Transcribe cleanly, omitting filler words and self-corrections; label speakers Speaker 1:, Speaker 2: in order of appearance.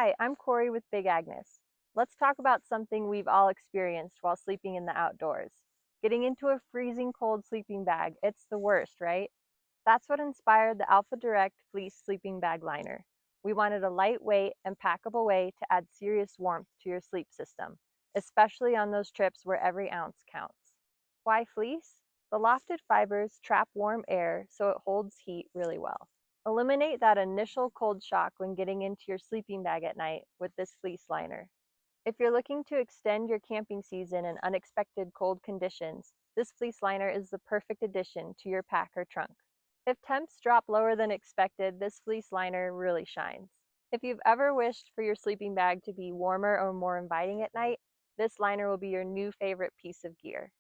Speaker 1: Hi, I'm Corey with Big Agnes. Let's talk about something we've all experienced while sleeping in the outdoors. Getting into a freezing cold sleeping bag, it's the worst, right? That's what inspired the Alpha Direct Fleece Sleeping Bag Liner. We wanted a lightweight and packable way to add serious warmth to your sleep system, especially on those trips where every ounce counts. Why fleece? The lofted fibers trap warm air so it holds heat really well. Eliminate that initial cold shock when getting into your sleeping bag at night with this fleece liner. If you're looking to extend your camping season in unexpected cold conditions, this fleece liner is the perfect addition to your pack or trunk. If temps drop lower than expected, this fleece liner really shines. If you've ever wished for your sleeping bag to be warmer or more inviting at night, this liner will be your new favorite piece of gear.